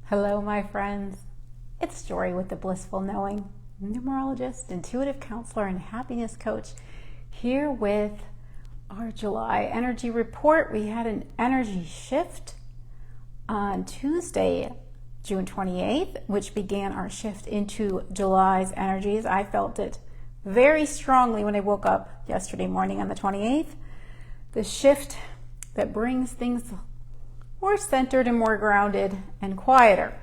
Hello, my friends. It's Jory with the Blissful Knowing, numerologist, intuitive counselor, and happiness coach, here with our July energy report. We had an energy shift on Tuesday, June 28th, which began our shift into July's energies. I felt it very strongly when I woke up yesterday morning on the 28th. The shift that brings things more centered and more grounded and quieter.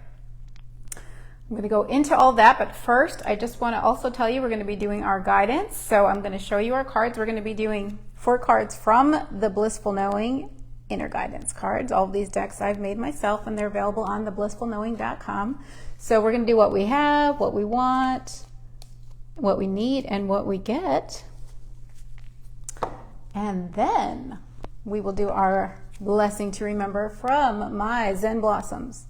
I'm going to go into all that, but first I just want to also tell you we're going to be doing our guidance. So I'm going to show you our cards. We're going to be doing 4 cards from the Blissful Knowing Inner Guidance cards. All of these decks I've made myself, and they're available on theblissfulknowing.com. So we're going to do what we have, what we want, what we need, and what we get. And then we will do our blessing to remember from my Zen Blossoms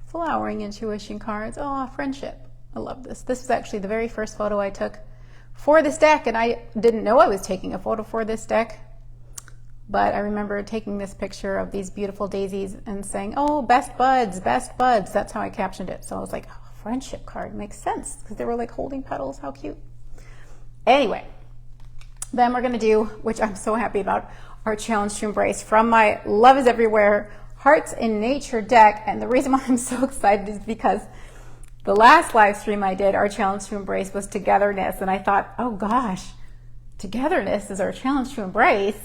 Flowering Intuition cards. Oh, friendship. I love this. This is actually the very first photo I took for this deck, and I didn't know I was taking a photo for this deck, but I remember taking this picture of these beautiful daisies and saying, oh, best buds, best buds. That's how I captioned it. So I was like, oh, friendship card makes sense because they were like holding petals. How cute. Anyway, then we're going to do, which I'm so happy about, our challenge to embrace from my Love is Everywhere Hearts in Nature deck. And the reason why I'm so excited is because the last live stream I did, our challenge to embrace was togetherness. And I thought, oh gosh, togetherness is our challenge to embrace.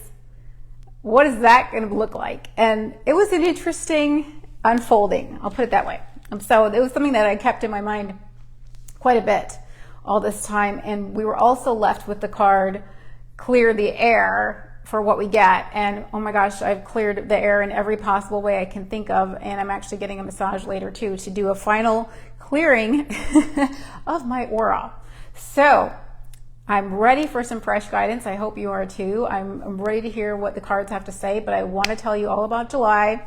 What is that going to look like? And it was an interesting unfolding. I'll put it that way. So it was something that I kept in my mind quite a bit all this time. And we were also left with the card, Clear the Air, for what we get. And oh my gosh, I've cleared the air in every possible way I can think of, and I'm actually getting a massage later too to do a final clearing of my aura. So I'm ready for some fresh guidance. I hope you are too. I'm ready to hear what the cards have to say, but I want to tell you all about July.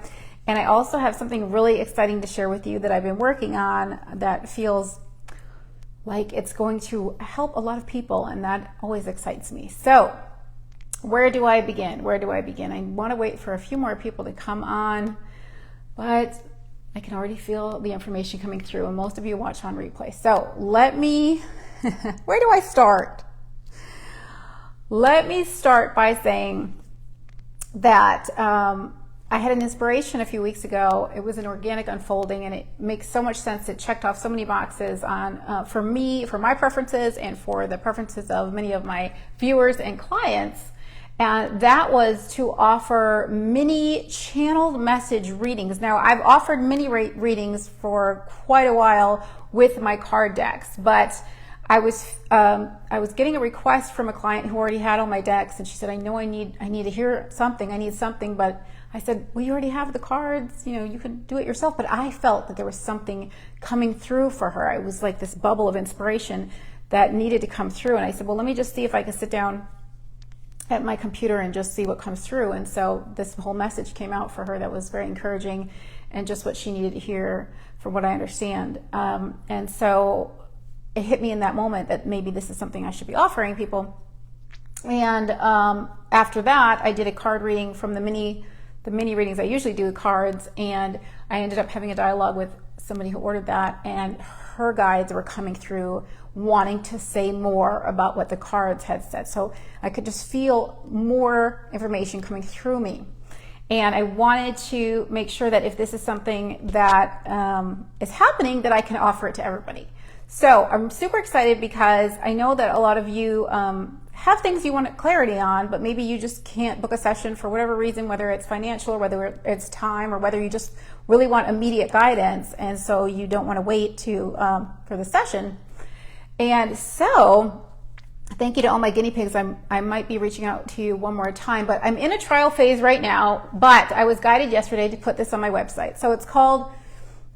And I also have something really exciting to share with you that I've been working on that feels like it's going to help a lot of people, and that always excites me. So where do I begin? Where do I begin? I want to wait for a few more people to come on, but I can already feel the information coming through, and most of you watch on replay. So let me, where do I start? Let me start by saying that I had an inspiration a few weeks ago. It was an organic unfolding, and it makes so much sense. It checked off so many boxes on for me, for my preferences, and for the preferences of many of my viewers and clients. And that was to offer mini channeled message readings. Now, I've offered mini readings for quite a while with my card decks, but I was getting a request from a client who already had all my decks, and she said, I know I need to hear something. I need something, but I said, well, you already have the cards. You know, you could do it yourself. But I felt that there was something coming through for her. It was like this bubble of inspiration that needed to come through. And I said, well, let me just see if I can sit down at my computer and just see what comes through. And so this whole message came out for her that was very encouraging and just what she needed to hear, from what I understand. And so it hit me in that moment that maybe this is something I should be offering people. And after that, I did a card reading from the mini readings I usually do, cards, and I ended up having a dialogue with somebody who ordered that, and her guides were coming through wanting to say more about what the cards had said. So I could just feel more information coming through me. And I wanted to make sure that if this is something that is happening, that I can offer it to everybody. So I'm super excited because I know that a lot of you have things you want clarity on, but maybe you just can't book a session for whatever reason, whether it's financial or whether it's time, or whether you just really want immediate guidance, and so you don't want to wait for the session. And so thank you to all my guinea pigs. I might be reaching out to you one more time, but I'm in a trial phase right now, but I was guided yesterday to put this on my website. So it's called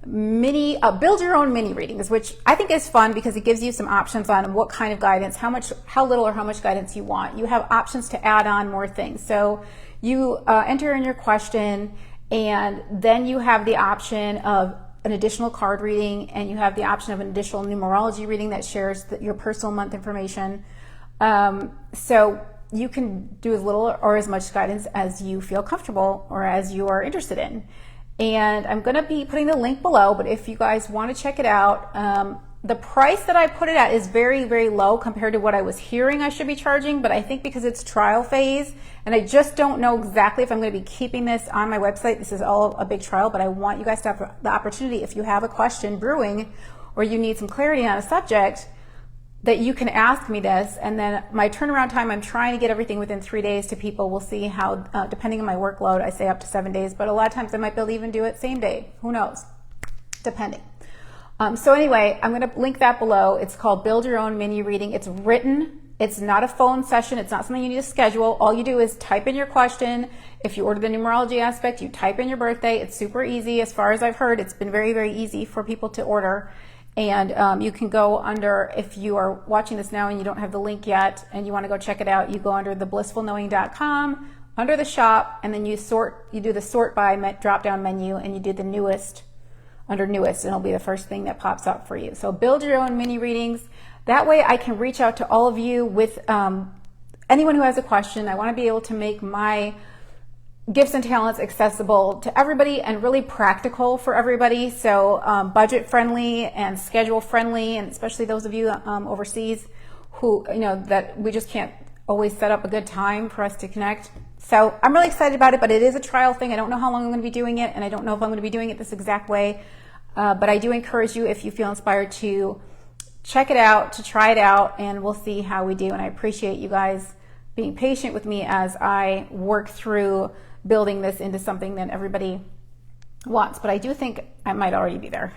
build your own mini readings, which I think is fun because it gives you some options on what kind of guidance, how little or how much guidance you want. You have options to add on more things. So you enter in your question, and then you have the option of an additional card reading, and you have the option of an additional numerology reading that shares your personal month information. So you can do as little or as much guidance as you feel comfortable or as you are interested in. And I'm going to be putting the link below, but if you guys want to check it out, the price that I put it at is very, very low compared to what I was hearing I should be charging, but I think because it's trial phase, and I just don't know exactly if I'm going to be keeping this on my website. This is all a big trial, but I want you guys to have the opportunity, if you have a question brewing or you need some clarity on a subject, that you can ask me this. And then my turnaround time, I'm trying to get everything within 3 days to people. We'll see how, depending on my workload, I say up to 7 days, but a lot of times I might be able to even do it same day. Who knows? Depending. So anyway, I'm going to link that below. It's called Build Your Own Mini Reading. It's written. It's not a phone session. It's not something you need to schedule. All you do is type in your question. If you order the numerology aspect, you type in your birthday. It's super easy. As far as I've heard, it's been very, very easy for people to order. And you can go under, if you are watching this now and you don't have the link yet and you want to go check it out, you go under theblissfulknowing.com, under the shop, and then you do the sort by drop down menu, and you do the newest under newest, and it'll be the first thing that pops up for you. So build your own mini readings. That way I can reach out to all of you with anyone who has a question. I want to be able to make my gifts and talents accessible to everybody and really practical for everybody. So budget friendly and schedule friendly, and especially those of you overseas who, that we just can't always set up a good time for us to connect. So I'm really excited about it, but it is a trial thing. I don't know how long I'm going to be doing it, and I don't know if I'm going to be doing it this exact way. But I do encourage you, if you feel inspired, to check it out, to try it out, and we'll see how we do. And I appreciate you guys being patient with me as I work through building this into something that everybody wants. But I do think I might already be there.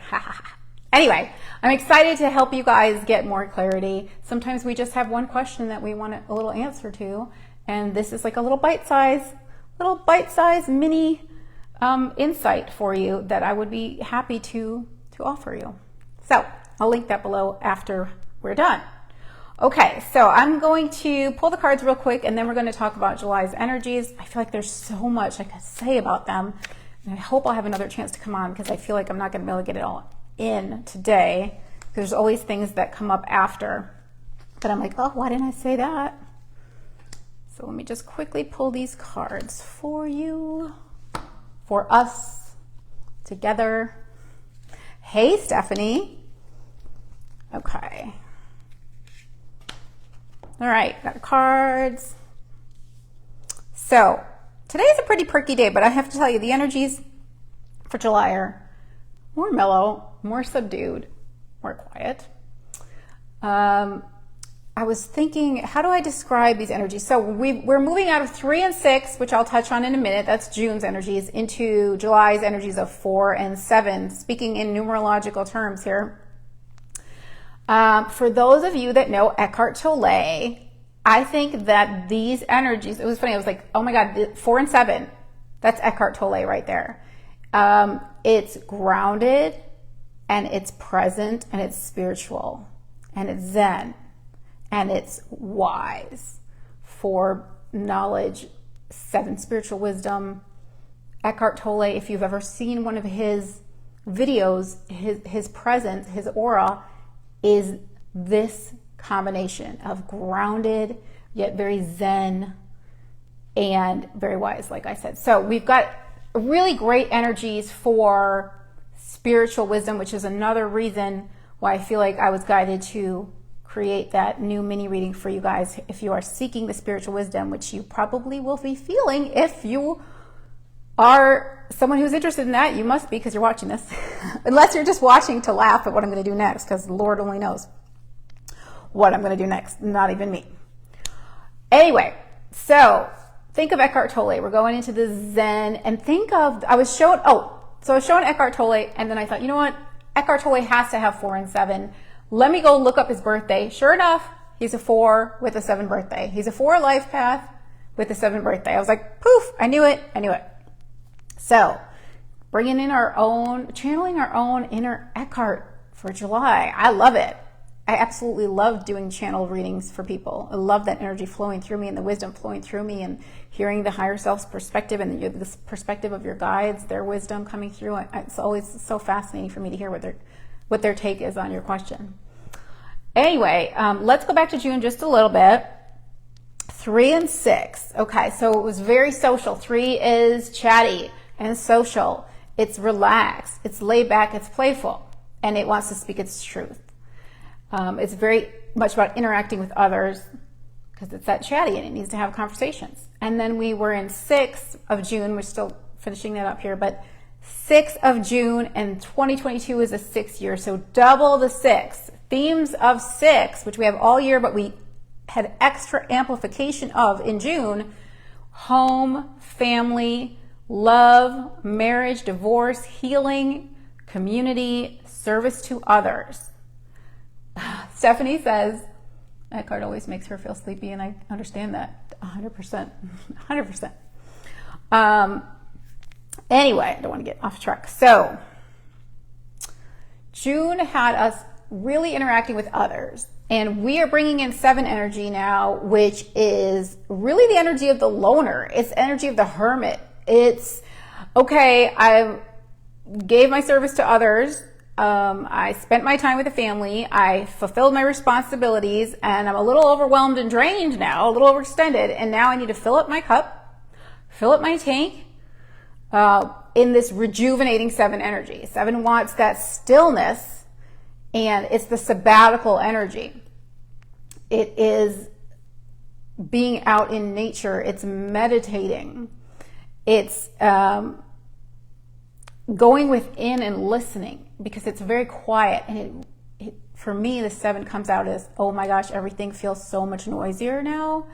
Anyway, I'm excited to help you guys get more clarity. Sometimes we just have one question that we want a little answer to, and this is like a little bite-sized mini insight for you that I would be happy to offer you. So I'll link that below after we're done. Okay, so I'm going to pull the cards real quick, and then we're going to talk about July's energies. I feel like there's so much I could say about them, and I hope I'll have another chance to come on, because I feel like I'm not going to be able to get it all in today, because there's always things that come up after that I'm like, oh, why didn't I say that? So let me just quickly pull these cards for you, for us, together. Hey, Stephanie. Okay. All right, got cards. So today is a pretty perky day, but I have to tell you, the energies for July are more mellow, more subdued, more quiet. I was thinking, how do I describe these energies? So we're moving out of 3 and 6, which I'll touch on in a minute. That's June's energies, into July's energies of 4 and 7, speaking in numerological terms here. For those of you that know Eckhart Tolle, I think that these energies, it was funny, I was like, oh my God, 4 and 7, that's Eckhart Tolle right there. It's grounded, and it's present, and it's spiritual, and it's Zen, and it's wise. 4, knowledge. 7, spiritual wisdom. Eckhart Tolle, if you've ever seen one of his videos, his presence, his aura is this combination of grounded, yet very Zen, and very wise, like I said. So we've got really great energies for spiritual wisdom, which is another reason why I feel like I was guided to create that new mini reading for you guys. If you are seeking the spiritual wisdom, which you probably will be feeling if you are someone who's interested in that, you must be, because you're watching this. Unless you're just watching to laugh at what I'm going to do next, because the Lord only knows what I'm going to do next, not even me. Anyway, so think of Eckhart Tolle. We're going into the Zen, and I was showing Eckhart Tolle, and then I thought, you know what? Eckhart Tolle has to have 4 and 7. Let me go look up his birthday. Sure enough, he's a 4 with a 7 birthday. He's a 4 life path with a 7 birthday. I was like, poof, I knew it. So channeling our own inner Eckhart for July. I love it. I absolutely love doing channel readings for people. I love that energy flowing through me and the wisdom flowing through me, and hearing the higher self's perspective and the perspective of your guides, their wisdom coming through. It's always so fascinating for me to hear what their take is on your question. Anyway, let's go back to June just a little bit. 3 and 6. Okay, so it was very social. 3 is chatty and social It's relaxed, it's laid back, it's playful, and it wants to speak its truth. It's very much about interacting with others because it's that chatty and it needs to have conversations. And then we were in 6th of June. We're still finishing that up here, but 6th of June, and 2022 is a 6th year, so double the 6. Themes of 6, which we have all year, but we had extra amplification of in June: home, family, love, marriage, divorce, healing, community, service to others. Stephanie says, that card always makes her feel sleepy, and I understand that 100%. 100%. Anyway, I don't want to get off track. So, June had us really interacting with others, and we are bringing in 7 energy now, which is really the energy of the loner. It's energy of the hermit. It's, okay, I gave my service to others. I spent my time with the family. I fulfilled my responsibilities, and I'm a little overwhelmed and drained now, a little overextended. And now I need to fill up my cup, fill up my tank, in this rejuvenating 7 energy. 7 wants that stillness, and it's the sabbatical energy. It is being out in nature. It's meditating. It's going within and listening, because it's very quiet. And it for me, the 7 comes out as, oh my gosh, everything feels so much noisier now,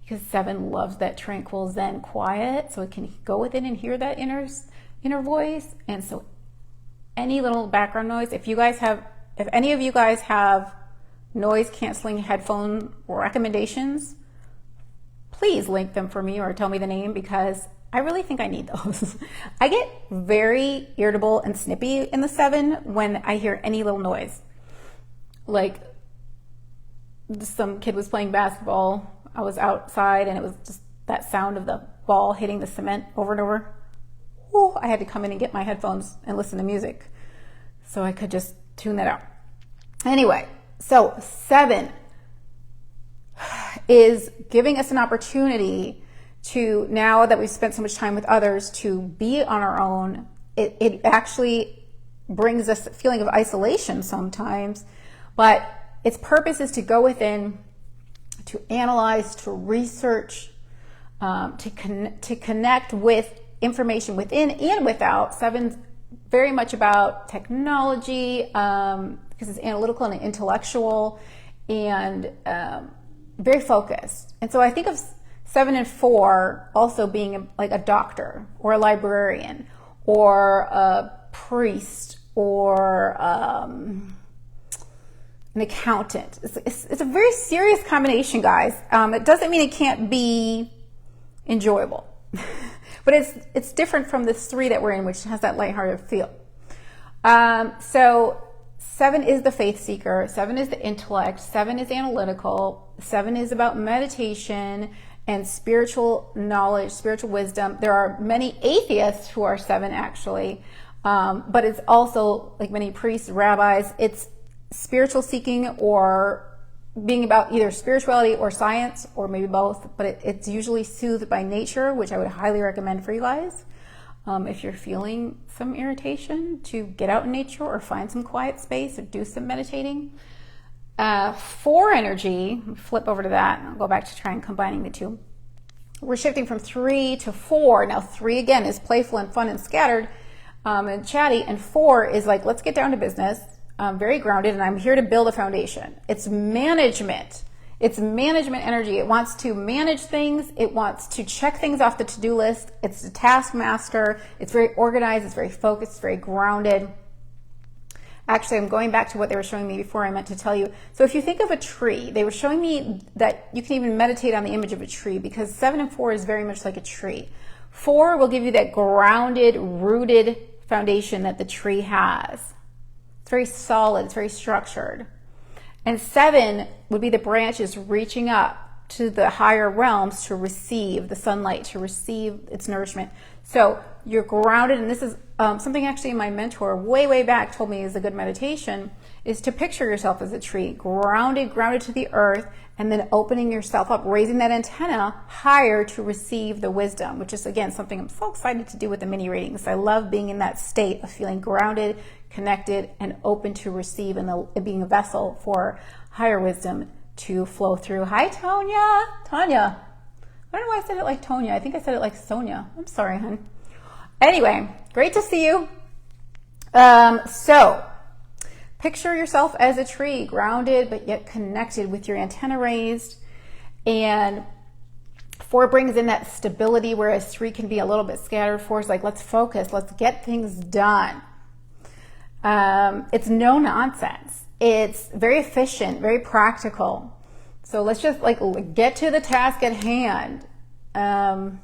because 7 loves that tranquil Zen quiet, so it can go within and hear that inner voice. And so any little background noise, if any of you guys have noise canceling headphone recommendations, please link them for me or tell me the name, because I really think I need those. I get very irritable and snippy in the 7 when I hear any little noise. Like, some kid was playing basketball. I was outside, and it was just that sound of the ball hitting the cement over and over. Ooh, I had to come in and get my headphones and listen to music so I could just tune that out. Anyway, so 7 is giving us an opportunity to, now that we've spent so much time with others, to be on our own. It actually brings us a feeling of isolation sometimes, but its purpose is to go within, to analyze, to research, to connect with information within and without. 7's very much about technology, because it's analytical and intellectual, and very focused. And so I think of 7 and 4 also being like a doctor or a librarian or a priest or an accountant. It's a very serious combination, guys. It doesn't mean it can't be enjoyable, but it's different from this 3 that we're in, which has that lighthearted feel. So 7 is the faith seeker. 7 is the intellect. 7 is analytical. 7 is about meditation and spiritual knowledge, spiritual wisdom. There are many atheists who are 7, actually, but it's also, like many priests, rabbis, it's spiritual seeking or being about either spirituality or science, or maybe both, but it's usually soothed by nature, which I would highly recommend for you guys. If you're feeling some irritation, to get out in nature or find some quiet space or do some meditating. 4 energy, flip over to that, and I'll go back to try and combining the 2. We're shifting from 3 to 4. Now 3 again is playful and fun and scattered and chatty, and 4 is like, let's get down to business. I'm very grounded, and I'm here to build a foundation. It's management. It's management energy. It wants to manage things. It wants to check things off the to-do list. It's a taskmaster. It's very organized. It's very focused. It's very grounded. Actually, I'm going back to what they were showing me before I meant to tell you. So if you think of a tree, they were showing me that you can even meditate on the image of a tree, because 7 and 4 is very much like a tree. 4 will give you that grounded, rooted foundation that the tree has. It's very solid. It's very structured. And 7 would be the branches reaching up to the higher realms to receive the sunlight, to receive its nourishment. So you're grounded, and this is something actually my mentor way back told me is a good meditation, is to picture yourself as a tree, grounded to the earth, and then opening yourself up, raising that antenna higher to receive the wisdom, which is, again, something I'm so excited to do with the mini readings. I love being in that state of feeling grounded, connected, and open to receive, and being a vessel for higher wisdom to flow through. Hi, Tonya. Tanya. I don't know why I said it like Tonya. I think I said it like Sonia. I'm sorry, hon. Anyway, great to see you. So picture yourself as a tree, grounded but yet connected with your antenna raised. And 4 brings in that stability, whereas 3 can be a little bit scattered. 4 is like, let's focus, let's get things done. It's no nonsense. It's very efficient, very practical. So let's just like get to the task at hand. I'm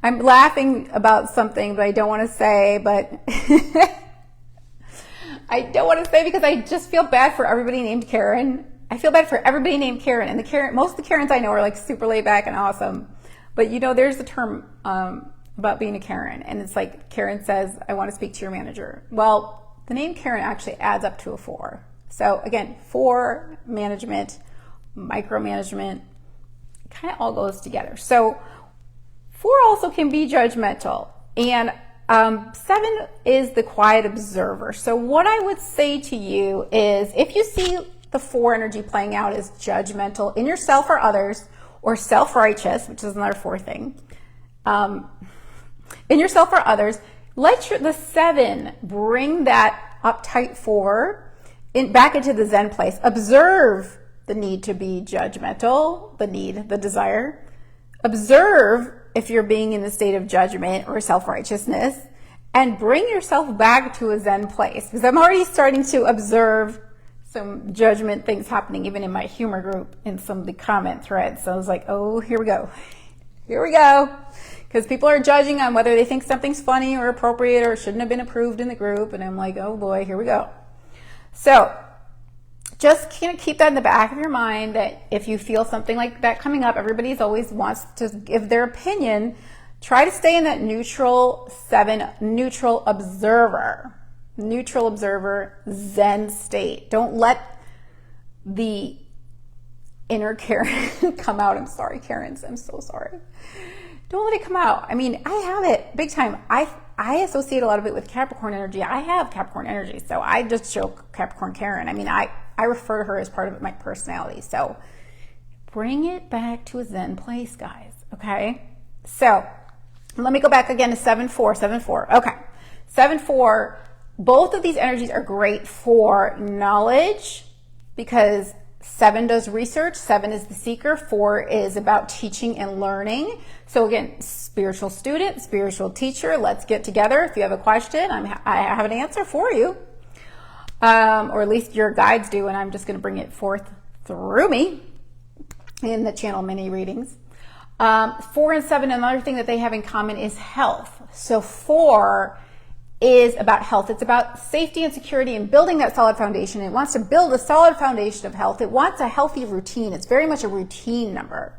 laughing about something, but I don't want to say, I don't want to say because I just feel bad for everybody named Karen. I feel bad for everybody named Karen, and most of the Karens I know are like super laid back and awesome. But you know, there's the term about being a Karen, and it's like Karen says, I want to speak to your manager. Well, the name Karen actually adds up to a 4. So again, 4, management, micromanagement, kind of all goes together. So 4 also can be judgmental, and 7 is the quiet observer. So what I would say to you is, if you see the 4 energy playing out as judgmental in yourself or others, or self-righteous, which is another 4 thing, in yourself or others, let the 7 bring that uptight 4 back into the Zen place. Observe the need to be judgmental, the desire. Observe if you're being in the state of judgment or self-righteousness, and bring yourself back to a Zen place. Because I'm already starting to observe some judgment things happening even in my humor group in some of the comment threads. So I was like, oh, here we go. Here we go. Because people are judging on whether they think something's funny or appropriate or shouldn't have been approved in the group. And I'm like, oh boy, here we go. So just keep that in the back of your mind, that if you feel something like that coming up, everybody's always wants to give their opinion. Try to stay in that neutral 7, neutral observer, Zen state. Don't let the inner Karen come out. I'm sorry, Karens. I'm so sorry. Don't let it come out. I mean, I have it big time. I associate a lot of it with Capricorn energy. I have Capricorn energy, so I just joke Capricorn Karen. I mean, I refer to her as part of my personality. So bring it back to a Zen place, guys. Okay. So let me go back again to 7-4. Okay. 7-4. Both of these energies are great for knowledge, because 7 does research. 7 is the seeker. 4 is about teaching and learning. So again, spiritual student, spiritual teacher, let's get together. If you have a question, I have an answer for you. Or at least your guides do, and I'm just going to bring it forth through me in the channel mini readings. 4 and 7, another thing that they have in common is health. So 4 is about health. It's about safety and security and building that solid foundation. It wants to build a solid foundation of health. It wants a healthy routine. It's very much a routine number.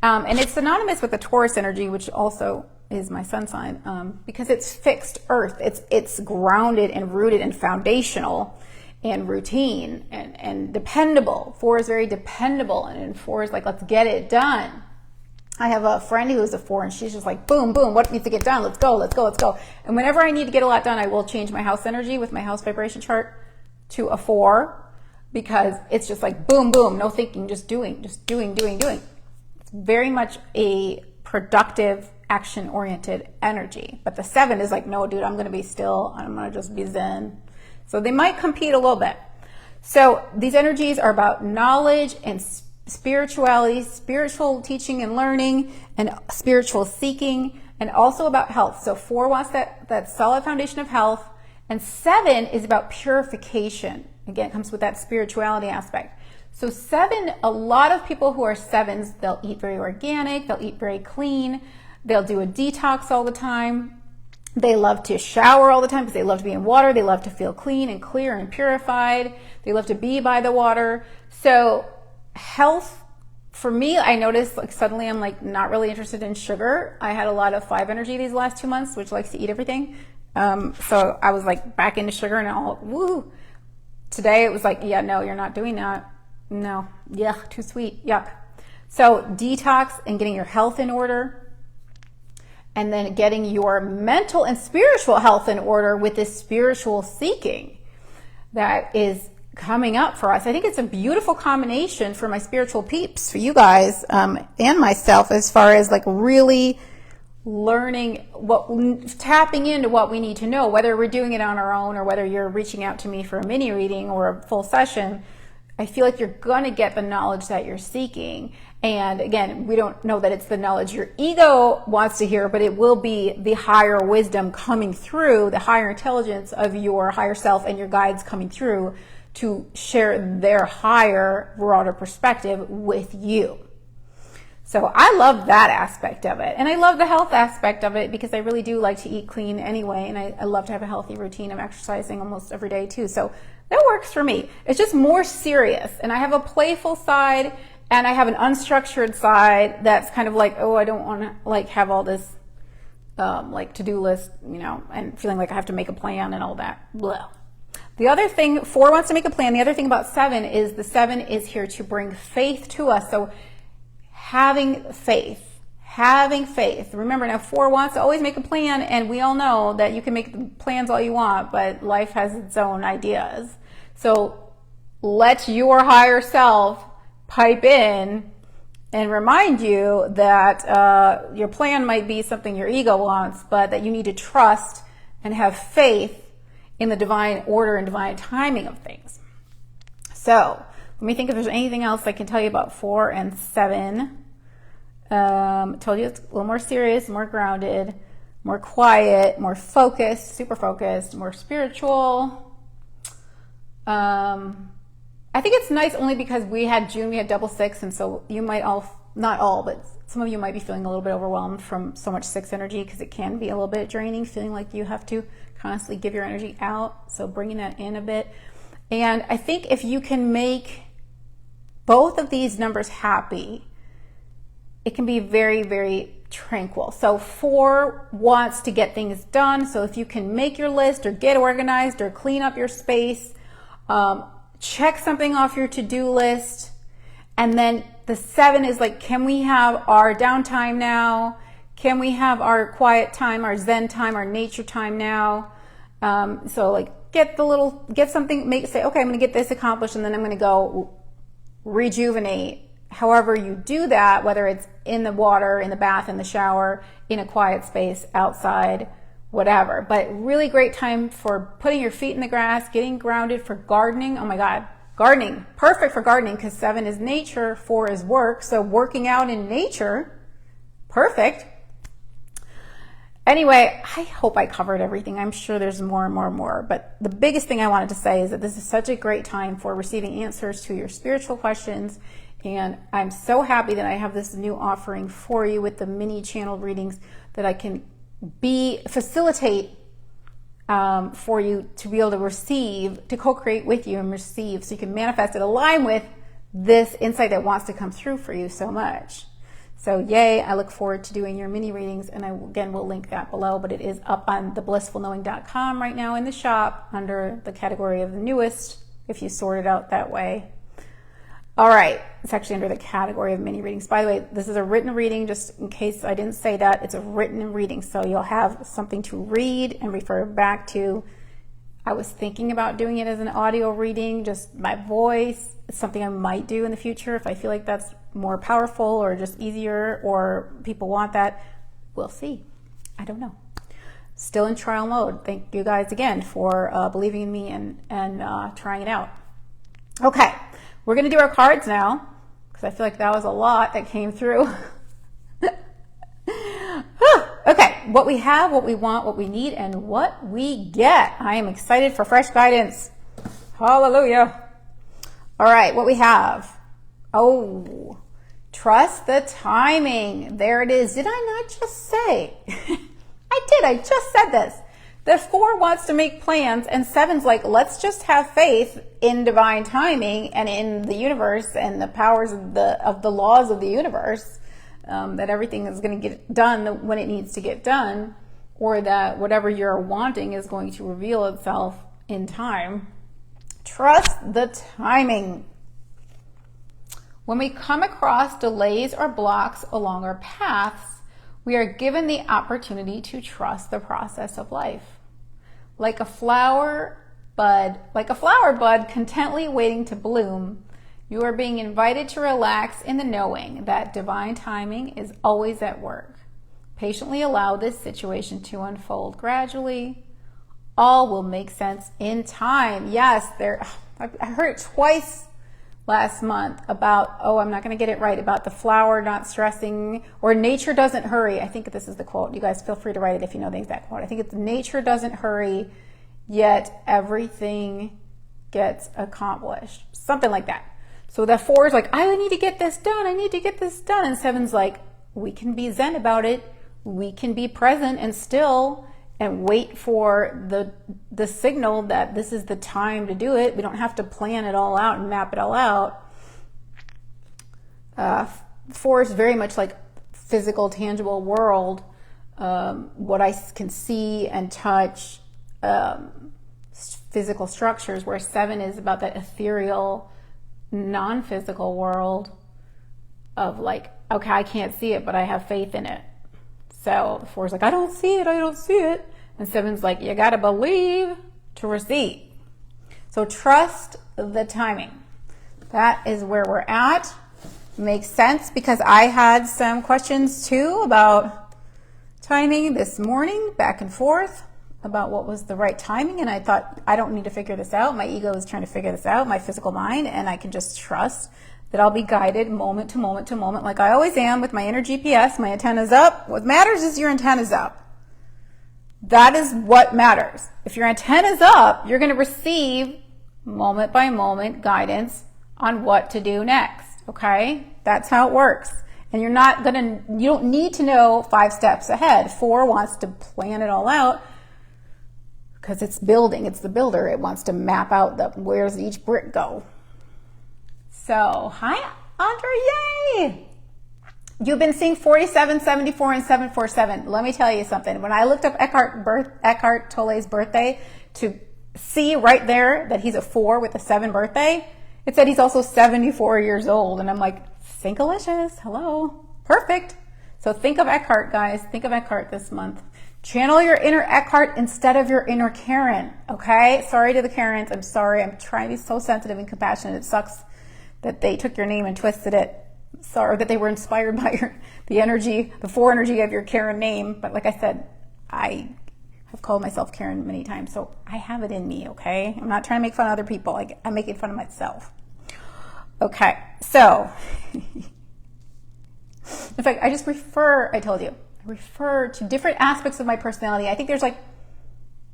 And it's synonymous with the Taurus energy, which also is my sun sign, because it's fixed earth. It's grounded and rooted and foundational and routine and dependable. 4 is very dependable, and 4 is like, let's get it done. I have a friend who is a 4, and she's just like, boom, boom, what needs to get done? Let's go, let's go, let's go. And whenever I need to get a lot done, I will change my house energy with my house vibration chart to a 4, because it's just like, boom, boom, no thinking, just doing. It's very much a productive, action-oriented energy. But the 7 is like, no, dude, I'm going to be still. I'm going to just be Zen. So they might compete a little bit. So these energies are about knowledge and spirituality, spiritual teaching and learning, and spiritual seeking, and also about health. So 4 wants that solid foundation of health, and 7 is about purification. Again, it comes with that spirituality aspect. So 7, a lot of people who are 7s, they'll eat very organic, they'll eat very clean, they'll do a detox all the time. They love to shower all the time because they love to be in water. They love to feel clean and clear and purified. They love to be by the water. So health, for me, I noticed like suddenly I'm like not really interested in sugar. I had a lot of 5 energy these last 2 months, which likes to eat everything. So I was like back into sugar and all, woo. Today it was like, yeah, no, you're not doing that. No, yeah, too sweet, yuck. So detox and getting your health in order, and then getting your mental and spiritual health in order with this spiritual seeking that is coming up for us. I think it's a beautiful combination for my spiritual peeps, for you guys, and myself, as far as like really learning tapping into what we need to know, whether we're doing it on our own or whether you're reaching out to me for a mini reading or a full session. I feel like you're going to get the knowledge that you're seeking. And again, we don't know that it's the knowledge your ego wants to hear, but it will be the higher wisdom coming through, the higher intelligence of your higher self and your guides coming through to share their higher, broader perspective with you. So I love that aspect of it. And I love the health aspect of it because I really do like to eat clean anyway. And I love to have a healthy routine. I'm exercising almost every day too. So that works for me. It's just more serious. And I have a playful side and I have an unstructured side that's kind of like, oh, I don't want to like have all this like to-do list, you know, and feeling like I have to make a plan and all that. Blah. The other thing, 4 wants to make a plan. The other thing about 7 is the 7 is here to bring faith to us. So having faith. Remember now, 4 wants to always make a plan, and we all know that you can make plans all you want, but life has its own ideas. So let your higher self pipe in and remind you that your plan might be something your ego wants, but that you need to trust and have faith in the divine order and divine timing of things. So let me think if there's anything else I can tell you about 4 and 7. Told you it's a little more serious, more grounded, more quiet, more focused, super focused, more spiritual. I think it's nice only because we had June, we had double 6, and so you might not all, but some of you might be feeling a little bit overwhelmed from so much 6 energy, because it can be a little bit draining, feeling like you have to constantly give your energy out. So bringing that in a bit. And I think if you can make both of these numbers happy, it can be very, very tranquil. So 4 wants to get things done. So if you can make your list or get organized or clean up your space, check something off your to-do list. And then the 7 is like, can we have our downtime now? Can we have our quiet time, our Zen time, our nature time now? So like get something, say, okay, I'm going to get this accomplished, and then I'm going to go rejuvenate. However you do that, whether it's in the water, in the bath, in the shower, in a quiet space, outside, whatever. But really great time for putting your feet in the grass, getting grounded, for gardening. Oh my God, gardening, perfect for gardening, because 7 is nature, 4 is work. So working out in nature, perfect. Anyway, I hope I covered everything. I'm sure there's more and more and more. But the biggest thing I wanted to say is that this is such a great time for receiving answers to your spiritual questions. And I'm so happy that I have this new offering for you with the mini channel readings, that I can facilitate for you to be able to receive, to co-create with you and receive, so you can manifest it, align with this insight that wants to come through for you so much. So yay, I look forward to doing your mini readings, and I again will link that below, but it is up on theblissfulknowing.com right now in the shop under the category of the newest, if you sort it out that way. All right, it's actually under the category of mini readings. By the way, this is a written reading, just in case I didn't say that. It's a written reading, so you'll have something to read and refer back to. I was thinking about doing it as an audio reading, just my voice. It's something I might do in the future if I feel like that's more powerful or just easier, or people want that. We'll see. I don't know. Still in trial mode. Thank you guys again for believing in me and trying it out. Okay. We're going to do our cards now, because I feel like that was a lot that came through. Okay, what we have, what we want, what we need, and what we get. I am excited for fresh guidance. Hallelujah. All right, what we have. Oh, trust the timing. There it is. Did I not just say? I did. I just said this. The 4 wants to make plans, and 7's like, let's just have faith in divine timing and in the universe and the powers of the laws of the universe, that everything is going to get done when it needs to get done, or that whatever you're wanting is going to reveal itself in time. Trust the timing. When we come across delays or blocks along our paths, we are given the opportunity to trust the process of life. Like a flower bud contently waiting to bloom, you are being invited to relax in the knowing that divine timing is always at work. Patiently allow this situation to unfold gradually. All will make sense in time. Yes, I heard it twice last month about, I'm not going to get it right, about the flower not stressing, or nature doesn't hurry. I think this is the quote. You guys feel free to write it if you know the exact quote. I think it's nature doesn't hurry, yet everything gets accomplished. Something like that. So the 4 is like, I need to get this done. I need to get this done. And 7's like, we can be zen about it. We can be present and still and wait for the signal that this is the time to do it. We don't have to plan it all out and map it all out. 4 is very much like physical, tangible world, what I can see and touch, physical structures, where 7 is about that ethereal, non-physical world of like, okay, I can't see it, but I have faith in it. So 4 is like, I don't see it. And 7's like, you got to believe to receive. So trust the timing. That is where we're at. Makes sense, because I had some questions too about timing this morning, back and forth about what was the right timing. And I thought, I don't need to figure this out. My ego is trying to figure this out, my physical mind, and I can just trust that I'll be guided moment to moment to moment, like I always am with my inner GPS. My antenna's up. What matters is your antenna's up. That is what matters. If your antenna's up, you're going to receive moment by moment guidance on what to do next. Okay? That's how it works. And you don't need to know 5 steps ahead. 4 wants to plan it all out because it's building. It's the builder. It wants to map out where's each brick go. So, hi, Andre, yay! You've been seeing 47, 74, and 747. Let me tell you something. When I looked up Eckhart Tolle's birthday to see right there that he's a 4 with a 7 birthday, it said he's also 74 years old. And I'm like, Thinkalicious, hello, perfect. So think of Eckhart, guys. Think of Eckhart this month. Channel your inner Eckhart instead of your inner Karen, okay? Sorry to the Karens. I'm sorry. I'm trying to be so sensitive and compassionate. It sucks that they took your name and twisted it. Sorry that they were inspired by the energy, the 4 energy of your Karen name. But like I said, I have called myself Karen many times, so I have it in me, okay? I'm not trying to make fun of other people. I'm making fun of myself. Okay, so, in fact, I refer to different aspects of my personality. I think there's like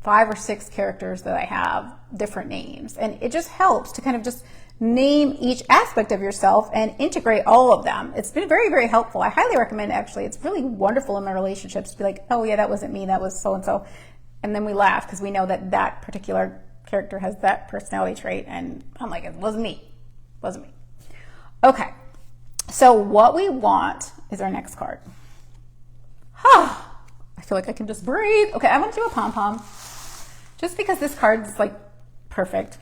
5 or 6 characters that I have, different names. And it just helps to kind of just name each aspect of yourself and integrate all of them. It's been very, very helpful. I highly recommend it, actually. It's really wonderful in my relationships to be like, oh yeah, that wasn't me, that was so-and-so. And then we laugh because we know that that particular character has that personality trait. And I'm like, it wasn't me. It wasn't me. Okay. So what we want is our next card. I feel like I can just breathe. Okay, I want to do a pom-pom. Just because this card is like perfect.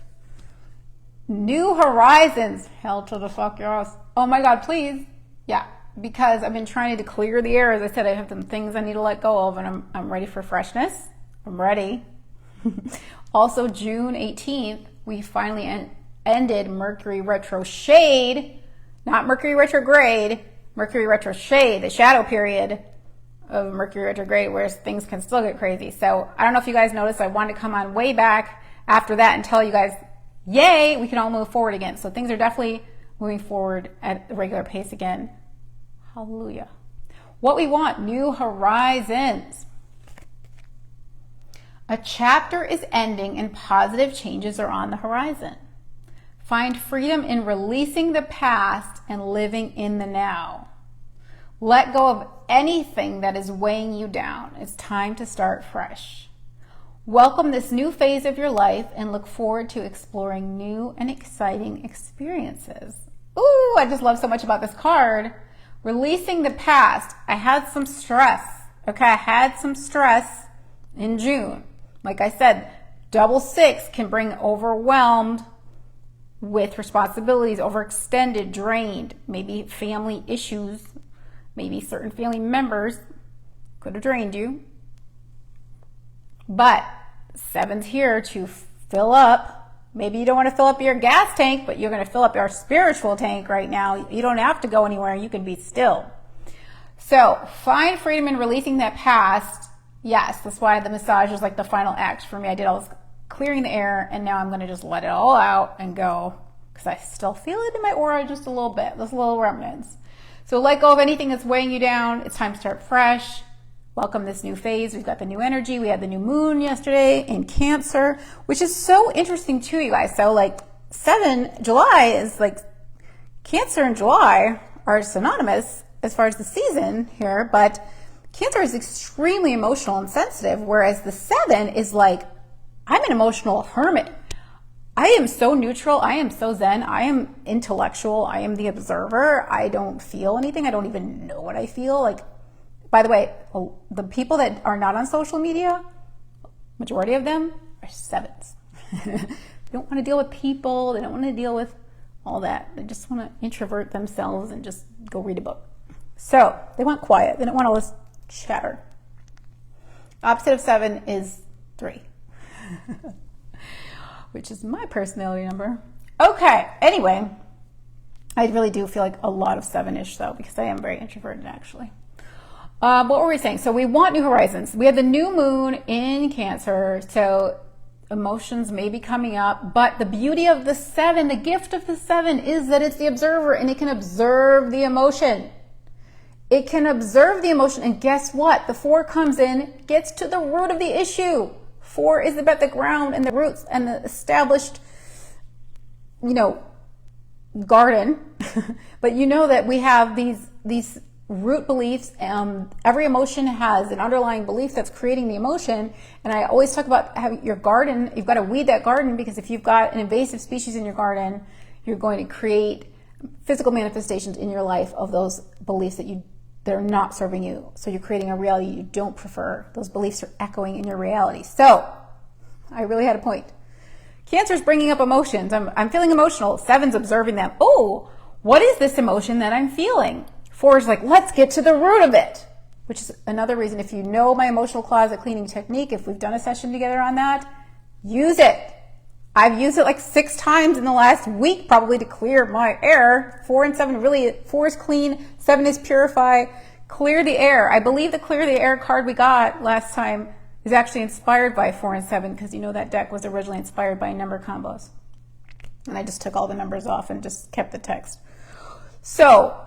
New horizons. Hell to the fuck yes. Oh my God, please. Yeah, because I've been trying to clear the air. As I said, I have some things I need to let go of, and I'm ready for freshness. I'm ready. Also, June 18th, we finally ended Mercury retro shade, not Mercury retrograde, Mercury retro shade, the shadow period of Mercury retrograde, where things can still get crazy. So I don't know if you guys noticed, I wanted to come on way back after that and tell you guys, yay, we can all move forward again. So things are definitely moving forward at a regular pace again. Hallelujah. What we want, new horizons. A chapter is ending and positive changes are on the horizon. Find freedom in releasing the past and living in the now. Let go of anything that is weighing you down. It's time to start fresh. Welcome this new phase of your life and look forward to exploring new and exciting experiences. Ooh, I just love so much about this card. Releasing the past. I had some stress. Okay, I had some stress in June. Like I said, double 6 can bring overwhelmed with responsibilities, overextended, drained, maybe family issues, maybe certain family members could have drained you. But 7's here to fill up. Maybe you don't want to fill up your gas tank, but you're going to fill up your spiritual tank right now. You don't have to go anywhere. You can be still. So find freedom in releasing that past. Yes, that's why the massage is like the final act for me. I did all this clearing the air, and now I'm going to just let it all out and go, because I still feel it in my aura just a little bit, those little remnants. So let go of anything that's weighing you down. It's time to start fresh. Welcome this new phase. We've got the new energy. We had the new moon yesterday in Cancer, which is so interesting too, you guys. So like July is like Cancer and July are synonymous as far as the season here, but Cancer is extremely emotional and sensitive, whereas the 7 is like, I'm an emotional hermit. I am so neutral. I am so zen. I am intellectual. I am the observer. I don't feel anything. I don't even know what I feel. Like, by the way, the people that are not on social media, majority of them are 7s. They don't want to deal with people. They don't want to deal with all that. They just want to introvert themselves and just go read a book. So they want quiet. They don't want all this chatter. Opposite of 7 is 3. Which is my personality number. Okay, anyway, I really do feel like a lot of 7-ish though, because I am very introverted actually. What were we saying? So we want new horizons. We have the new moon in Cancer, so emotions may be coming up, but the beauty of the 7, the gift of the 7 is that it's the observer and it can observe the emotion. It can observe the emotion, and guess what? The 4 comes in, gets to the root of the issue. 4 is about the ground and the roots and the established, garden. But you know that we have these root beliefs. Every emotion has an underlying belief that's creating the emotion. And I always talk about having your garden. You've got to weed that garden, because if you've got an invasive species in your garden, you're going to create physical manifestations in your life of those beliefs that are not serving you. So you're creating a reality you don't prefer. Those beliefs are echoing in your reality. So I really had a point. Cancer's bringing up emotions. I'm feeling emotional. 7's observing them. Oh, what is this emotion that I'm feeling? 4 is like, let's get to the root of it, which is another reason, if you know my emotional closet cleaning technique, if we've done a session together on that, use it. I've used it like 6 times in the last week, probably, to clear my air. 4 and 7 really, 4 is clean, 7 is purify, clear the air. I believe the clear the air card we got last time is actually inspired by 4 and 7, because that deck was originally inspired by number combos. And I just took all the numbers off and just kept the text. So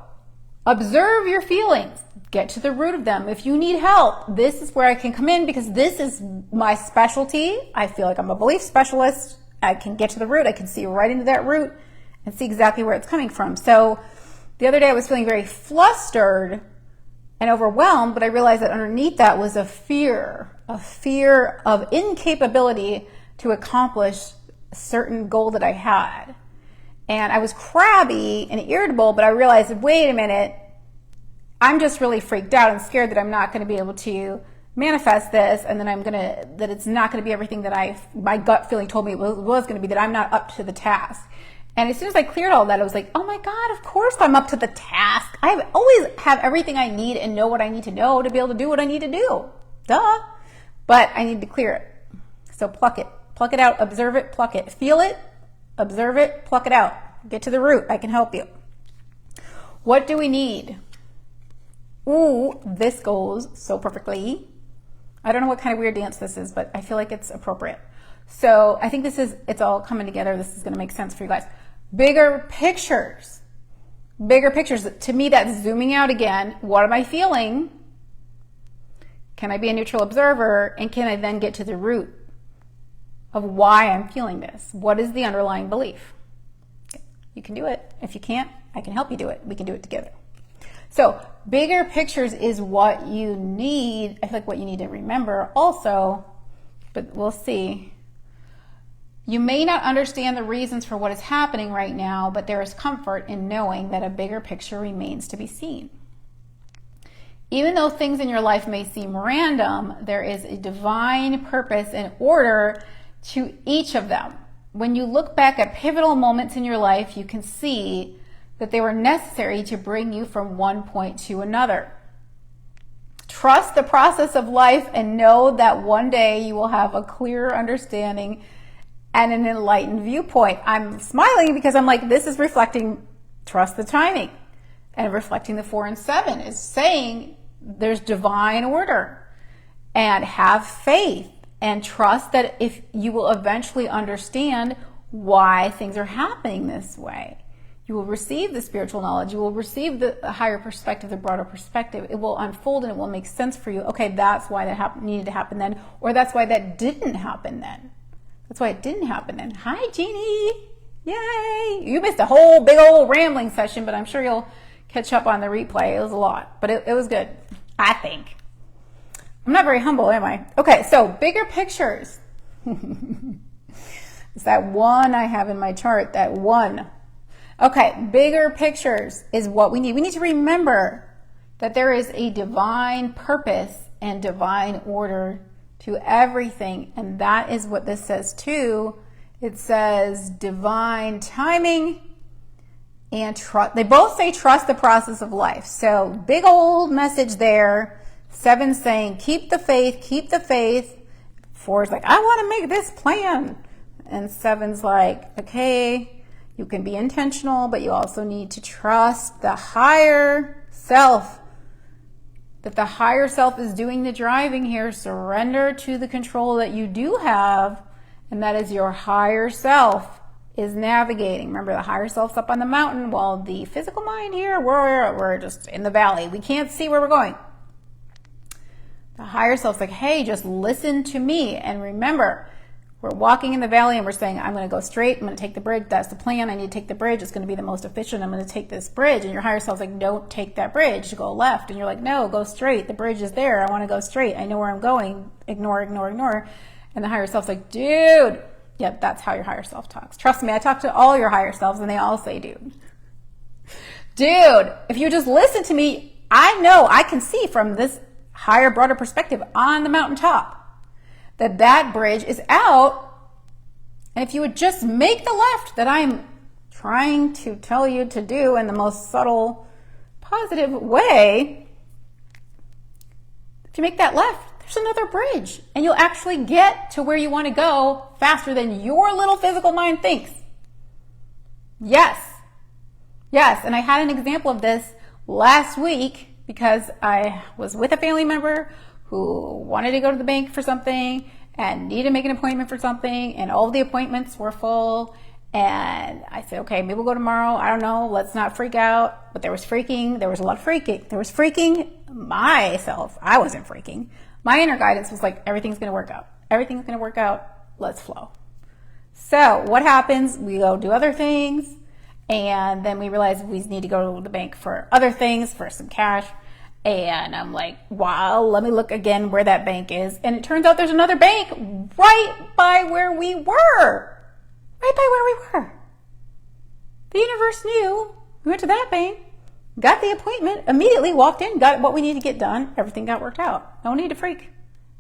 observe your feelings, get to the root of them. If you need help, this is where I can come in, because this is my specialty. I feel like I'm a belief specialist. I can get to the root. I can see right into that root and see exactly where it's coming from. So the other day I was feeling very flustered and overwhelmed, but I realized that underneath that was a fear of incapability to accomplish a certain goal that I had. And I was crabby and irritable, but I realized, wait a minute, I'm just really freaked out and scared that I'm not going to be able to manifest this, and then that it's not going to be everything that my gut feeling told me it was going to be, that I'm not up to the task. And as soon as I cleared all that, I was like, oh my God, of course I'm up to the task. I always have everything I need and know what I need to know to be able to do what I need to do. Duh. But I need to clear it. So pluck it out, observe it, pluck it, feel it, observe it, pluck it out. Get to the root. I can help you. What do we need? Ooh, this goes so perfectly. I don't know what kind of weird dance this is, but I feel like it's appropriate. So I think it's all coming together. This is going to make sense for you guys. Bigger pictures. Bigger pictures. To me, that's zooming out again. What am I feeling? Can I be a neutral observer? And can I then get to the root of why I'm feeling this? What is the underlying belief? You can do it. If you can't, I can help you do it. We can do it together. So bigger pictures is what you need. I feel like what you need to remember also, but we'll see. You may not understand the reasons for what is happening right now, but there is comfort in knowing that a bigger picture remains to be seen. Even though things in your life may seem random, there is a divine purpose and order to each of them. when you look back at pivotal moments in your life, you can see that they were necessary to bring you from one point to another. Trust the process of life and know that one day you will have a clearer understanding and an enlightened viewpoint. I'm smiling because I'm like, this is reflecting trust the timing. And reflecting the 4 and 7 is saying there's divine order. And have faith and trust that if you will eventually understand why things are happening this way. You will receive the spiritual knowledge. You will receive the higher perspective, the broader perspective. It will unfold and it will make sense for you. Okay, that's why that needed to happen then, or that's why that didn't happen then. That's why it didn't happen then. Hi, Jeannie. Yay. You missed a whole big old rambling session, but I'm sure you'll catch up on the replay. It was a lot, but it was good, I think. I'm not very humble, am I? Okay, so bigger pictures. It's that one I have in my chart, that one. Okay, bigger pictures is what we need. We need to remember that there is a divine purpose and divine order to everything. And that is what this says too. It says divine timing and trust. They both say trust the process of life. So big old message there. 7 saying keep the faith, keep the faith. 4 is like, I want to make this plan. And 7's like, okay, you can be intentional, but you also need to trust the higher self. That the higher self is doing the driving here. Surrender to the control that you do have, and that is your higher self is navigating. Remember, the higher self's up on the mountain, while the physical mind here, we're just in the valley. We can't see where we're going. The higher self's like, hey, just listen to me. And remember, we're walking in the valley and we're saying, I'm going to go straight. I'm going to take the bridge. That's the plan. I need to take the bridge. It's going to be the most efficient. I'm going to take this bridge. And your higher self's like, don't take that bridge. Go left. And you're like, no, go straight. The bridge is there. I want to go straight. I know where I'm going. Ignore, ignore, ignore. And the higher self's like, dude. Yep, that's how your higher self talks. Trust me, I talk to all your higher selves and they all say, dude. Dude, if you just listen to me, I know I can see from this higher, broader perspective on the mountaintop that that bridge is out. And if you would just make the left that I'm trying to tell you to do in the most subtle, positive way, if you make that left, there's another bridge and you'll actually get to where you want to go faster than your little physical mind thinks. Yes. Yes. And I had an example of this last week because I was with a family member who wanted to go to the bank for something and needed to make an appointment for something, and all of the appointments were full. And I said, okay, maybe we'll go tomorrow. I don't know. Let's not freak out. But there was freaking. There was a lot of freaking. There was freaking myself. I wasn't freaking. My inner guidance was like, everything's going to work out. Everything's going to work out. Let's flow. So what happens? We go do other things. And then we realize we need to go to the bank for other things, for some cash. And I'm like, wow, let me look again where that bank is. And it turns out there's another bank right by where we were. Right by where we were. The universe knew. We went to that bank, got the appointment, immediately walked in, got what we need to get done. Everything got worked out. No need to freak.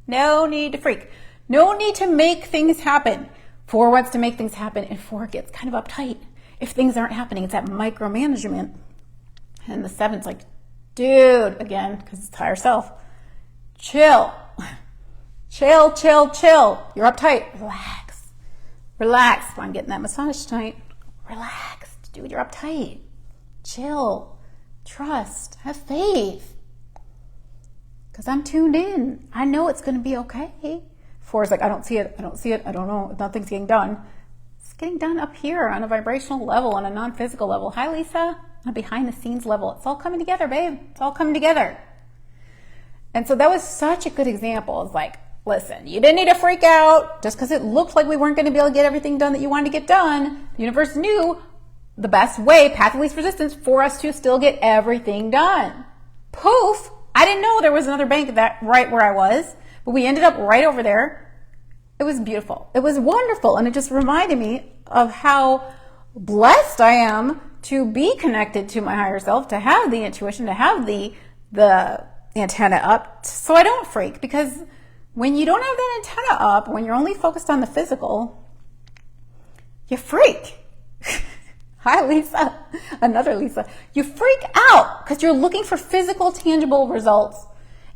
No need to freak. No need to make things happen. 4 wants to make things happen, and 4 gets kind of uptight if things aren't happening. It's that micromanagement. And the 7's like, dude, again, because it's higher self, chill. Chill, chill, chill. You're uptight. Relax. Relax. I'm getting that massage tonight. Relax. Dude, you're uptight. Chill. Trust. Have faith. Because I'm tuned in. I know it's going to be okay. 4 is like, I don't see it. I don't see it. I don't know. Nothing's getting done. It's getting done up here on a vibrational level, on a non-physical level. Hi, Lisa. On a behind the scenes level. It's all coming together, babe. It's all coming together. And so that was such a good example. It's like, listen, you didn't need to freak out just because it looked like we weren't going to be able to get everything done that you wanted to get done. The universe knew the best way, path of least resistance, for us to still get everything done. Poof! I didn't know there was another bank that right where I was, but we ended up right over there. It was beautiful. It was wonderful. And it just reminded me of how blessed I am to be connected to my higher self, to have the intuition, to have the antenna up so I don't freak. Because when you don't have that antenna up, when you're only focused on the physical, You freak. Hi, Lisa. Another Lisa. You freak out because you're looking for physical, tangible results.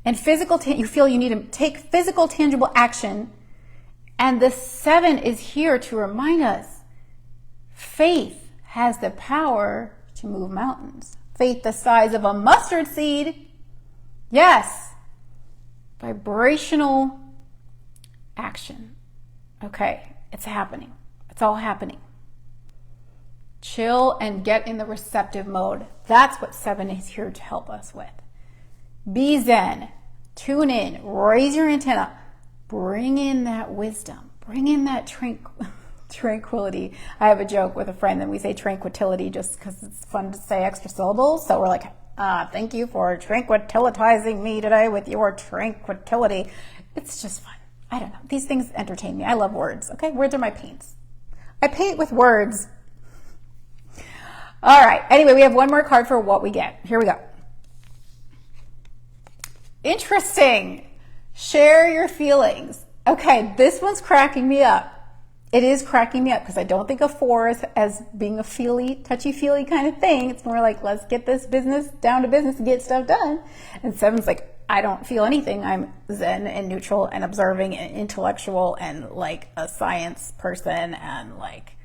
And you feel you need to take physical, tangible action. And the 7 is here to remind us faith has the power to move mountains. Faith the size of a mustard seed. Yes. Vibrational action. Okay, it's happening. It's all happening. Chill and get in the receptive mode. That's what 7 is here to help us with. Be zen. Tune in. Raise your antenna. Bring in that wisdom. Bring in that tranquility. I have a joke with a friend that we say tranquility just because it's fun to say extra syllables. So we're like, thank you for tranquilizing me today with your tranquility. It's just fun. I don't know. These things entertain me. I love words. Okay, words are my paints. I paint with words. All right. Anyway, we have one more card for what we get. Here we go. Interesting. Share your feelings. Okay, this one's cracking me up. It is cracking me up because I don't think of 4 as being a touchy-feely kind of thing. It's more like, let's get this business down to business and get stuff done. And 7's like, I don't feel anything. I'm zen and neutral and observing and intellectual and like a science person and like,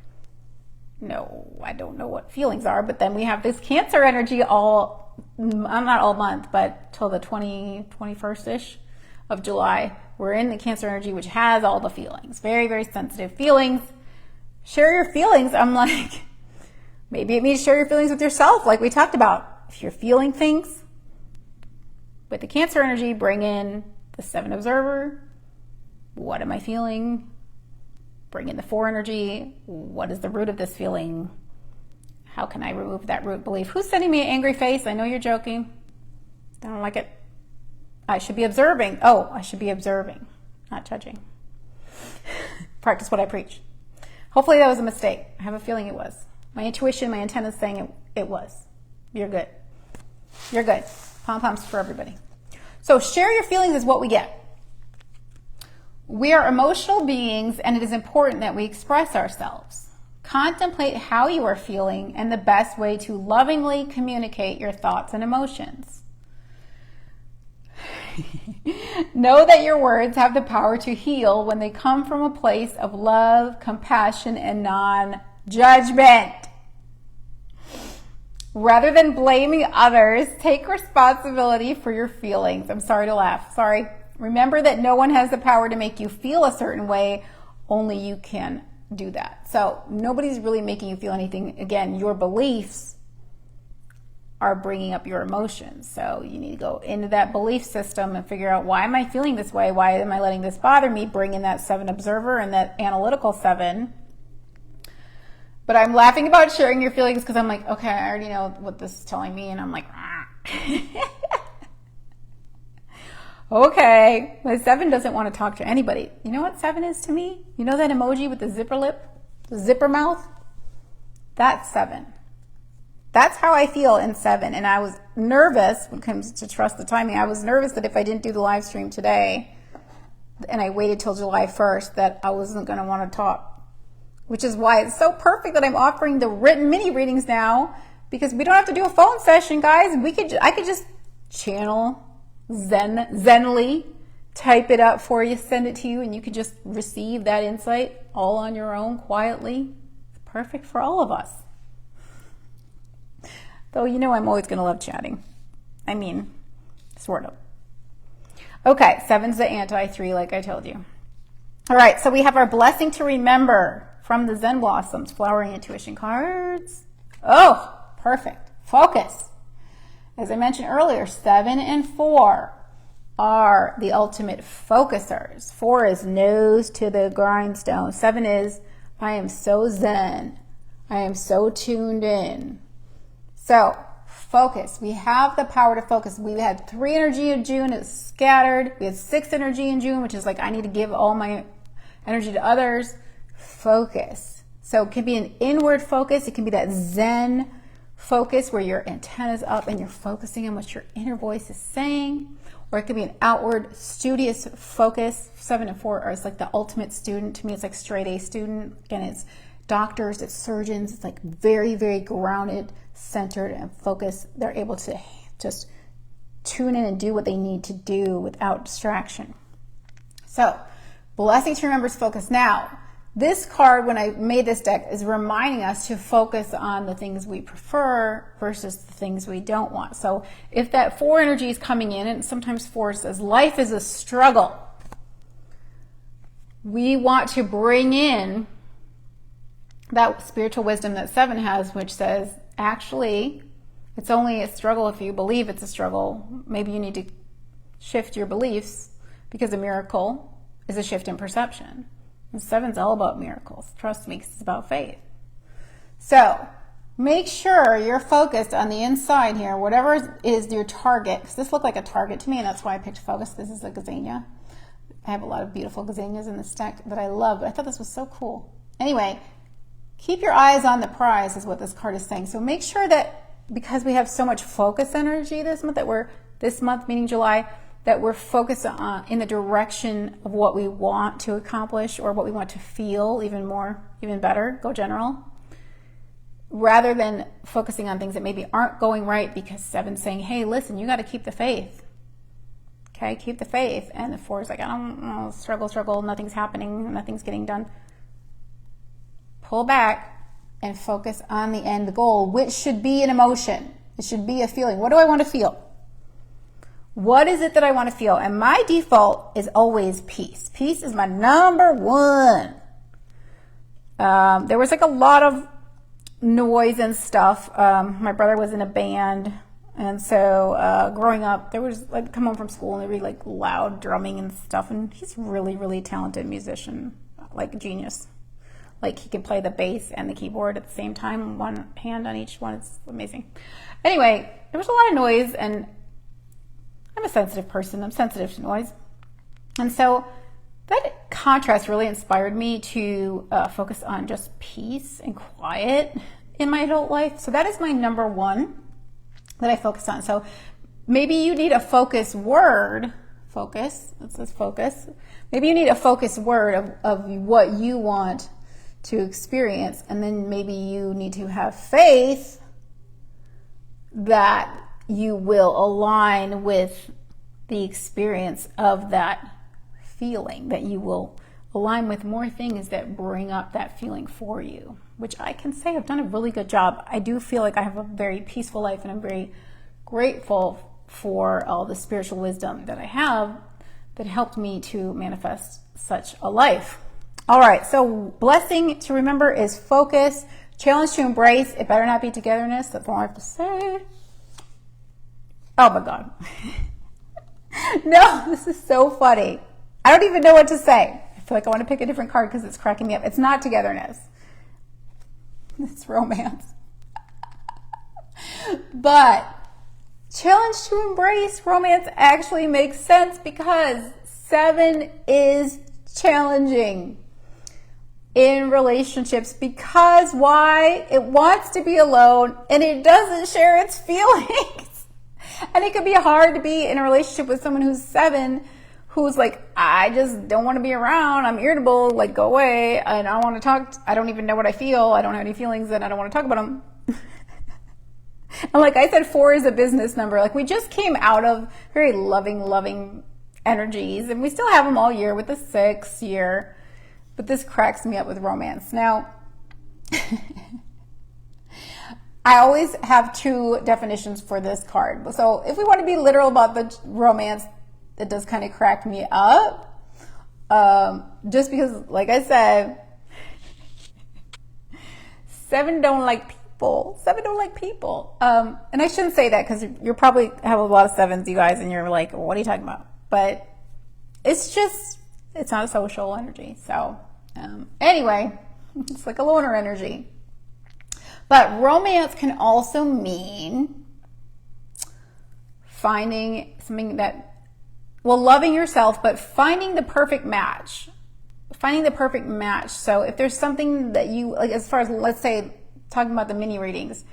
no, I don't know what feelings are. But then we have this Cancer energy not all month, but till the 21st-ish of July. We're in the Cancer energy, which has all the feelings. Very, very sensitive feelings. Share your feelings. I'm like, maybe it means share your feelings with yourself, like we talked about. If you're feeling things, with the Cancer energy, bring in the 7 observer. What am I feeling? Bring in the 4 energy. What is the root of this feeling? How can I remove that root belief? Who's sending me an angry face? I know you're joking. I don't like it. I should be observing. Oh, I should be observing, not judging. Practice what I preach. Hopefully that was a mistake. I have a feeling it was. My intuition, my antenna is saying it was. You're good. You're good. Pom-poms for everybody. So share your feelings is what we get. We are emotional beings, and it is important that we express ourselves. Contemplate how you are feeling and the best way to lovingly communicate your thoughts and emotions. Know that your words have the power to heal when they come from a place of love, compassion, and non-judgment. Rather than blaming others, take responsibility for your feelings. I'm sorry to laugh. Sorry. Remember that no one has the power to make you feel a certain way. Only you can do that. So nobody's really making you feel anything. Again, your beliefs are bringing up your emotions. So you need to go into that belief system and figure out, why am I feeling this way? Why am I letting this bother me? Bring in that 7 observer and that analytical 7. But I'm laughing about sharing your feelings because I'm like, okay, I already know what this is telling me. And I'm like, okay, my 7 doesn't want to talk to anybody. You know what 7 is to me? You know that emoji with the zipper lip, the zipper mouth? That's 7. That's how I feel in 7. And I was nervous when it comes to trust the timing. I was nervous that if I didn't do the live stream today and I waited till July 1st, that I wasn't going to want to talk. Which is why it's so perfect that I'm offering the written mini readings now, because we don't have to do a phone session, guys. I could just channel zenly, type it up for you, send it to you, and you could just receive that insight all on your own quietly. It's perfect for all of us. Though you know I'm always going to love chatting. I mean, sort of. Okay, 7's the anti-3, like I told you. All right, so we have our blessing to remember from the Zen Blossoms Flowering Intuition cards. Oh, perfect. Focus. As I mentioned earlier, 7 and 4 are the ultimate focusers. 4 is nose to the grindstone. 7 is, I am so zen. I am so tuned in. So, focus. We have the power to focus. We had 3 energy in June. It's scattered. We had 6 energy in June, which is like, I need to give all my energy to others. Focus. So it can be an inward focus. It can be that Zen focus where your antenna's up and you're focusing on what your inner voice is saying. Or it could be an outward studious focus. 7 and 4 are, it's like the ultimate student. To me, it's like straight A student. Again, it's doctors, it's surgeons. It's like very, very grounded, centered, and focused. They're able to just tune in and do what they need to do without distraction. So, blessing to remember is focus. Now, this card, when I made this deck, is reminding us to focus on the things we prefer versus the things we don't want. So if that 4 energy is coming in, and sometimes 4 says life is a struggle, we want to bring in that spiritual wisdom that 7 has, which says, actually, it's only a struggle if you believe it's a struggle. Maybe you need to shift your beliefs, because a miracle is a shift in perception. And 7's all about miracles. Trust me, 'cause it's about faith. So make sure you're focused on the inside here, whatever is your target, because this looked like a target to me, and that's why I picked focus. This is a gazania. I have a lot of beautiful gazanias in this deck that I love, but I thought this was so cool. Anyway, keep your eyes on the prize is what this card is saying. So make sure that, because we have so much focus energy this month, meaning July, that we're focused on in the direction of what we want to accomplish or what we want to feel even better, go general, rather than focusing on things that maybe aren't going right, because 7's saying, hey, listen, you got to keep the faith. Okay, keep the faith. And the 4 is like, I don't know, struggle, nothing's happening, nothing's getting done. Pull back and focus on the end goal, which should be an emotion. It should be a feeling. What do I want to feel? What is it that I want to feel? And my default is always peace. Peace is my number one. There was like a lot of noise and stuff. My brother was in a band. And so growing up, there was like, come home from school and there'd be like loud drumming and stuff. And he's really, really talented musician, like a genius. Like he can play the bass and the keyboard at the same time, one hand on each one. It's amazing. Anyway, there was a lot of noise, and I'm a sensitive person. I'm sensitive to noise. And so that contrast really inspired me to focus on just peace and quiet in my adult life. So that is my number one that I focus on. So maybe you need a focus word. Focus. It says focus. Maybe you need a focus word of what you want to experience. And then maybe you need to have faith that you will align with the experience of that feeling, that you will align with more things that bring up that feeling for you, which I can say I've done a really good job. I do feel like I have a very peaceful life, and I'm very grateful for all the spiritual wisdom that I have that helped me to manifest such a life. All right, so blessing to remember is focus. Challenge to embrace, it better not be togetherness. That's all I have to say. Oh my God. No, this is so funny. I don't even know what to say. I feel like I want to pick a different card because it's cracking me up. It's not togetherness. It's romance. But challenge to embrace romance actually makes sense, because 7 is challenging in relationships. Because why? It wants to be alone and it doesn't share its feelings. And it can be hard to be in a relationship with someone who's 7, who's like, I just don't want to be around. I'm irritable. Like, go away. And I don't want to talk. I don't even know what I feel. I don't have any feelings, and I don't want to talk about them. And like I said, 4 is a business number. Like, we just came out of very loving energies, and we still have them all year with the 6 year. But this cracks me up with romance. Now, I always have 2 definitions for this card. So if we want to be literal about the romance, it does kind of crack me up. Just because, like I said, 7 don't like people. 7 don't like people. And I shouldn't say that, because you probably have a lot of 7s, you guys, and you're like, what are you talking about? But it's just, it's not a social energy. So anyway, it's like a loner energy. But romance can also mean finding something that, well, loving yourself, but finding the perfect match. Finding the perfect match. So if there's something that you, like, as far as, let's say, talking about the mini readings,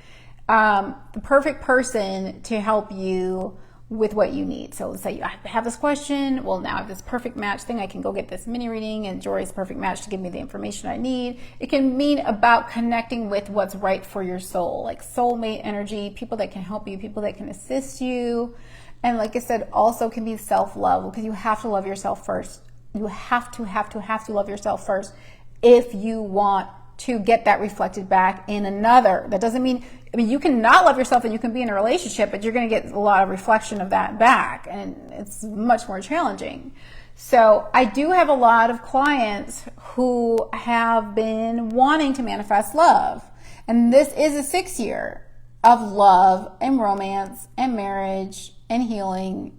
the perfect person to help you with what you need. So let's say I have this question. Well, now I have this perfect match thing. I can go get this mini reading and Jory's perfect match to give me the information I need. It can mean about connecting with what's right for your soul, like soulmate energy, people that can help you, people that can assist you. And like I said, also can be self-love, because you have to love yourself first. You have to love yourself first if you want to get that reflected back in another. That doesn't mean, you can not love yourself and you can be in a relationship, but you're going to get a lot of reflection of that back, and it's much more challenging. So I do have a lot of clients who have been wanting to manifest love, and this is a 6 year of love and romance and marriage and healing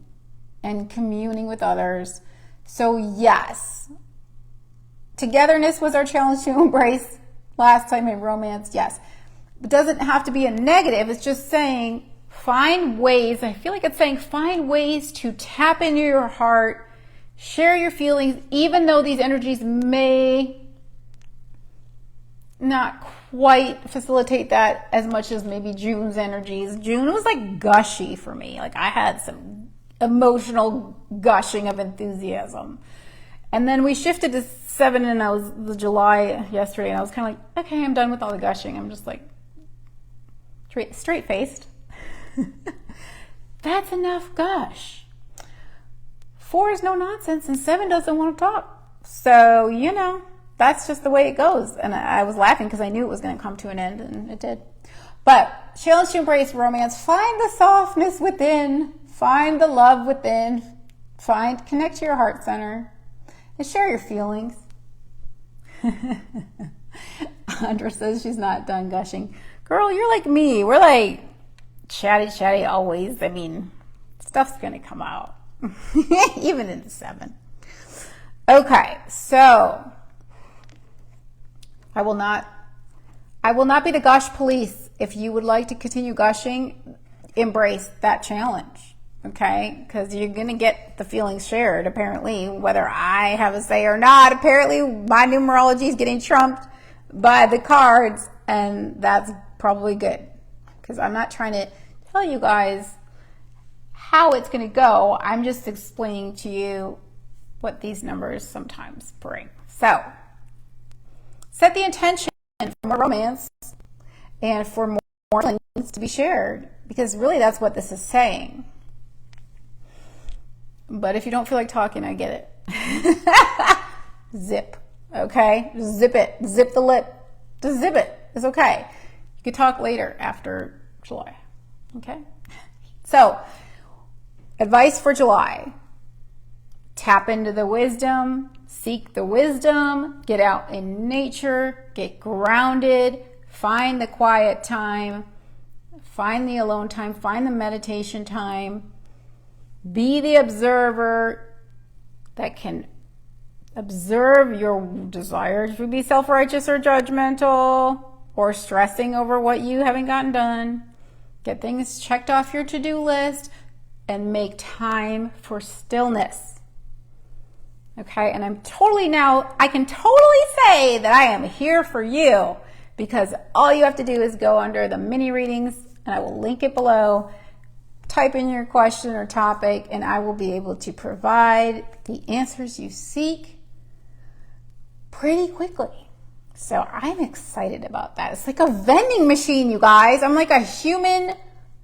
and communing with others. So yes, togetherness was our challenge to embrace last time in romance, yes. It doesn't have to be a negative. It's just saying find ways. I feel like it's saying find ways to tap into your heart, share your feelings, even though these energies may not quite facilitate that as much as maybe June's energies. June was like gushy for me. Like I had some emotional gushing of enthusiasm. And then we shifted to 7, and I was the July yesterday, and I was kind of like, okay, I'm done with all the gushing. I'm just like straight-faced. That's enough gush. 4 is no nonsense, and 7 doesn't want to talk. So, that's just the way it goes. And I was laughing because I knew it was going to come to an end, and it did. But challenge to embrace romance. Find the softness within. Find the love within. Connect to your heart center. And share your feelings. Andra says she's not done gushing. Girl, you're like me. We're like chatty always. I mean, stuff's going to come out. Even in the 7. Okay, so I will not be the gush police. If you would like to continue gushing, embrace that challenge. Okay, because you're going to get the feelings shared, apparently, whether I have a say or not. Apparently, my numerology is getting trumped by the cards, and that's probably good, because I'm not trying to tell you guys how it's going to go. I'm just explaining to you what these numbers sometimes bring. So, set the intention for more romance and for more feelings to be shared, because really that's what this is saying. But if you don't feel like talking, I get it. Zip, okay? Zip it. Zip the lip. Just zip it. It's okay. You can talk later after July, okay? So, advice for July. Tap into the wisdom. Seek the wisdom. Get out in nature. Get grounded. Find the quiet time. Find the alone time. Find the meditation time. Be the observer that can observe your desire to be self-righteous or judgmental or stressing over what you haven't gotten done. Get things checked off your to-do list and make time for stillness. Okay, and I can totally say that I am here for you, because all you have to do is go under the mini readings, and I will link it below. Type in your question or topic, and I will be able to provide the answers you seek pretty quickly. So I'm excited about that. It's like a vending machine, you guys. I'm like a human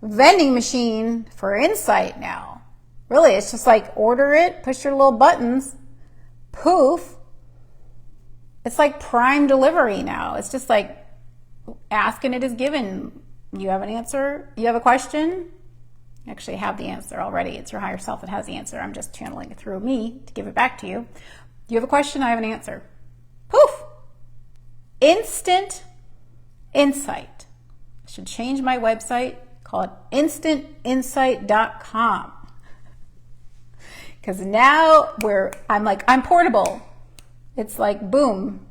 vending machine for insight now. Really, it's just like order it, push your little buttons, poof. It's like Prime delivery now. It's just like ask and it is given. You have an answer, you have a question, you actually have the answer already. It's your higher self that has the answer. I'm just channeling it through me to give it back to you. You have a question, I have an answer. Poof! Instant insight. I should change my website, call it instantinsight.com. Because now I'm portable. It's like, boom,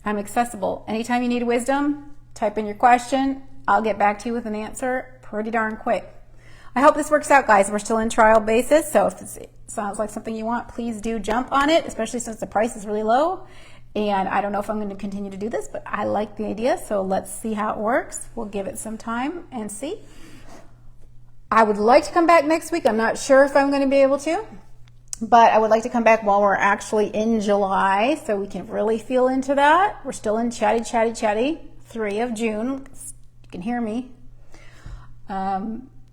I'm accessible. Anytime you need wisdom, type in your question. I'll get back to you with an answer pretty darn quick. I hope this works out, guys. We're still in trial basis, so if it sounds like something you want, please do jump on it, especially since the price is really low. And I don't know if I'm going to continue to do this, but I like the idea, so let's see how it works. We'll give it some time and see. I would like to come back next week. I'm not sure if I'm going to be able to, but I would like to come back while we're actually in July so we can really feel into that. We're still in chatty 3 of June. You can hear me.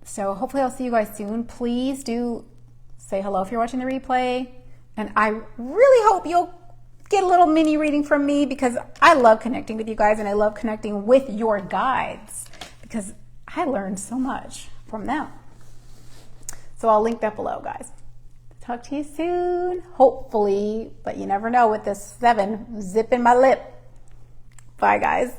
So hopefully I'll see you guys soon. Please do say hello if you're watching the replay. And I really hope you'll get a little mini reading from me, because I love connecting with you guys and I love connecting with your guides because I learned so much from them. So I'll link that below, guys. Talk to you soon. Hopefully, but you never know with this 7 zip in my lip. Bye, guys.